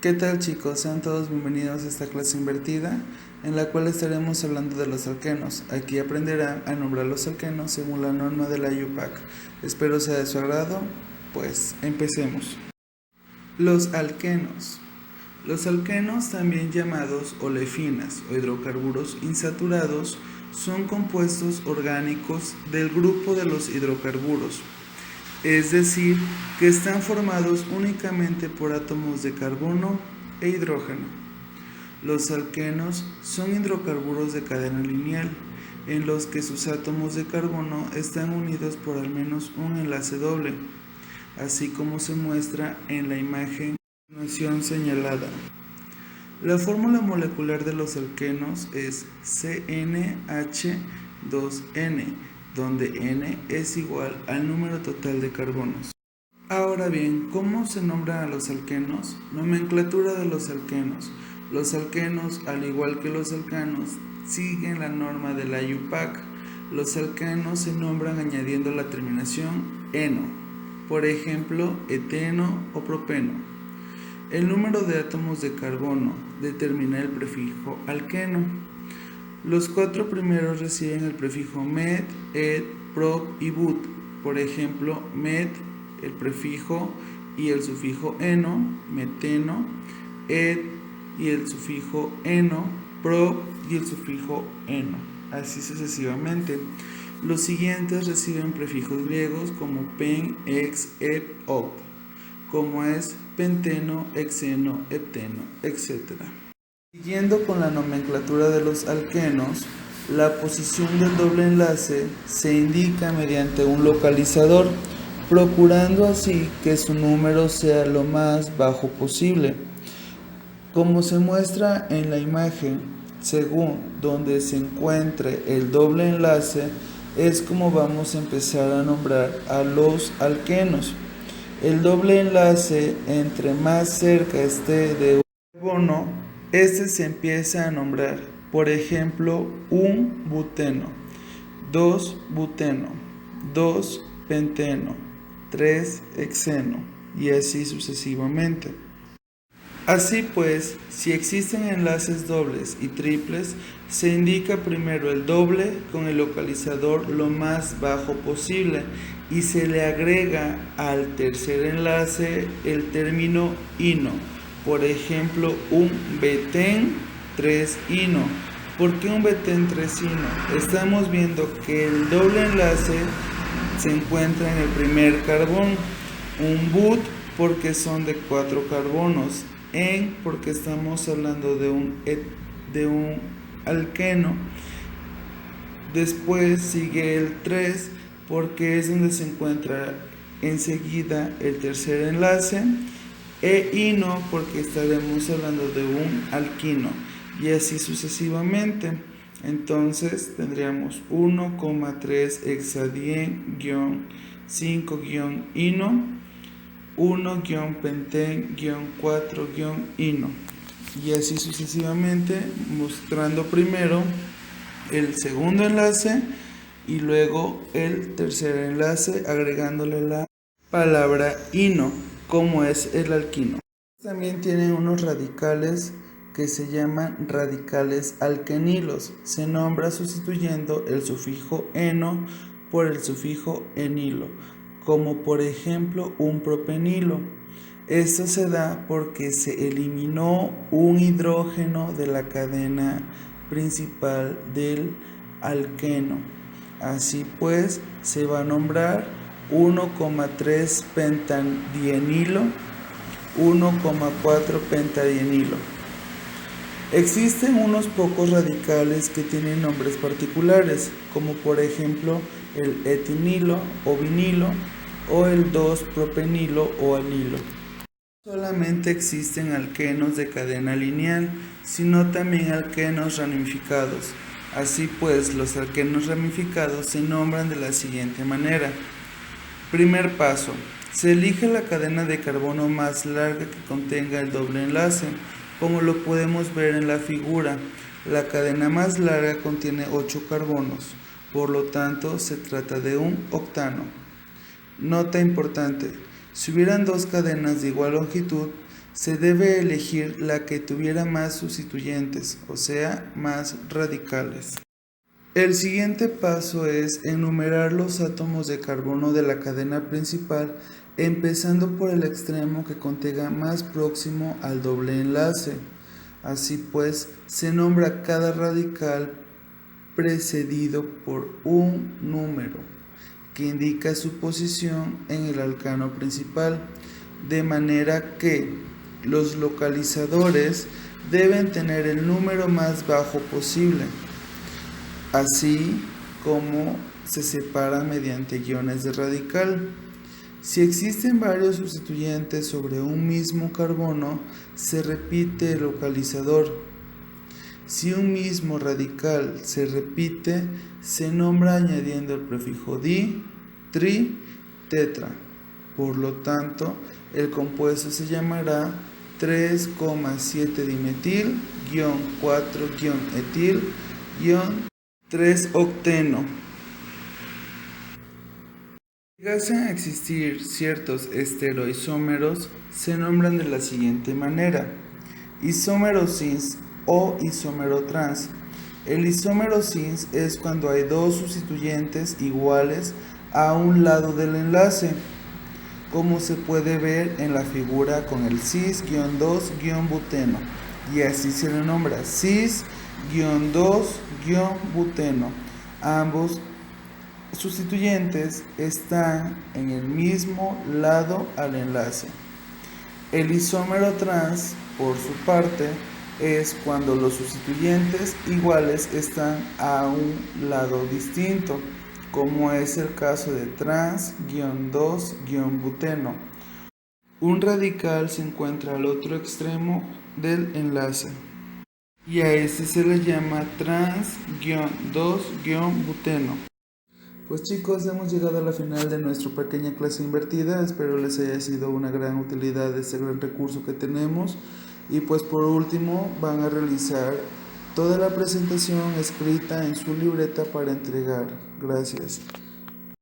¿Qué tal, chicos? Sean todos bienvenidos a esta clase invertida en la cual estaremos hablando de los alquenos. Aquí aprenderán a nombrar los alquenos según la norma de la IUPAC. Espero sea de su agrado, pues empecemos. Los alquenos. Los alquenos, también llamados olefinas o hidrocarburos insaturados, son compuestos orgánicos del grupo de los hidrocarburos, es decir, que están formados únicamente por átomos de carbono e hidrógeno. Los alquenos son hidrocarburos de cadena lineal, en los que sus átomos de carbono están unidos por al menos un enlace doble, así como se muestra en la imagen a continuación señalada. La fórmula molecular de los alquenos es CnH2n, donde n es igual al número total de carbonos. Ahora bien, ¿cómo se nombran a los alquenos? Nomenclatura de los alquenos. Los alquenos, al igual que los alcanos, siguen la norma de la IUPAC. Los alquenos se nombran añadiendo la terminación eno, por ejemplo, eteno o propeno. El número de átomos de carbono determina el prefijo alqueno. Los 4 primeros reciben el prefijo met, et, prop y but. Por ejemplo, met, el prefijo y el sufijo eno, meteno, et y el sufijo eno, prop y el sufijo eno, así sucesivamente. Los siguientes reciben prefijos griegos como pen, ex, ep, oct, como es penteno, hexeno, hepteno, etc. Siguiendo con la nomenclatura de los alquenos, la posición del doble enlace se indica mediante un localizador, procurando así que su número sea lo más bajo posible. Como se muestra en la imagen, según donde se encuentre el doble enlace, es como vamos a empezar a nombrar a los alquenos. El doble enlace, entre más cerca esté de un carbono, este se empieza a nombrar. Por ejemplo, 1 buteno, 2 buteno, 2 penteno, 3 hexeno y así sucesivamente. Así pues, si existen enlaces dobles y triples, se indica primero el doble con el localizador lo más bajo posible y se le agrega al tercer enlace el término ino. Por ejemplo, un betén 3 ino. ¿Por qué un betén 3 ino? Estamos viendo que el doble enlace se encuentra en el primer carbón. Un but porque son de 4 carbonos. En porque estamos hablando de un alqueno. Después sigue el 3 porque es donde se encuentra enseguida el tercer enlace. E ino porque estaremos hablando de un alquino y así sucesivamente. Entonces tendríamos 1,3 hexadien-5-ino, 1-pentén-4-ino y así sucesivamente, mostrando primero el segundo enlace y luego el tercer enlace agregándole la palabra ino, como es el alquino. También tienen unos radicales que se llaman radicales alquenilos. Se nombra sustituyendo el sufijo eno por el sufijo enilo, como por ejemplo un propenilo. Esto se da porque se eliminó un hidrógeno de la cadena principal del alqueno. Así pues, se va a nombrar 1,3 pentadienilo, 1,4 pentadienilo. Existen unos pocos radicales que tienen nombres particulares, como por ejemplo el etinilo o vinilo o el 2-propenilo o alilo. No solamente existen alquenos de cadena lineal, sino también alquenos ramificados. Así pues, los alquenos ramificados se nombran de la siguiente manera. Primer paso. Se elige la cadena de carbono más larga que contenga el doble enlace, como lo podemos ver en la figura. La cadena más larga contiene 8 carbonos, por lo tanto se trata de un octano. Nota importante: si hubieran dos cadenas de igual longitud, Se debe elegir la que tuviera más sustituyentes, o sea, más radicales. El siguiente paso es enumerar los átomos de carbono de la cadena principal, empezando por el extremo que contenga más próximo al doble enlace. Así pues, se nombra cada radical precedido por un número que indica su posición en el alcano principal, de manera que los localizadores deben tener el número más bajo posible, así como se separa mediante guiones de radical. Si existen varios sustituyentes sobre un mismo carbono, se repite el localizador. Si un mismo radical se repite, se nombra añadiendo el prefijo di, tri, tetra. Por lo tanto, el compuesto se llamará 3,7-dimetil-4-etil-3-octeno. Si llegasen a existir ciertos estereoisómeros, se nombran de la siguiente manera: isómero cis o isómero trans. El isómero cis es cuando hay dos sustituyentes iguales a un lado del enlace, como se puede ver en la figura con el cis-2-buteno, y así se le nombra cis-2-buteno. Ambos sustituyentes están en el mismo lado al enlace. El isómero trans, por su parte, es cuando los sustituyentes iguales están a un lado distinto, como es el caso de trans-2-buteno. Un radical se encuentra al otro extremo del enlace, y a este se le llama trans-2-buteno. Pues chicos, hemos llegado a la final de nuestra pequeña clase invertida. Espero les haya sido una gran utilidad este gran recurso que tenemos. Y pues por último van a realizar toda la presentación escrita en su libreta para entregar. Gracias.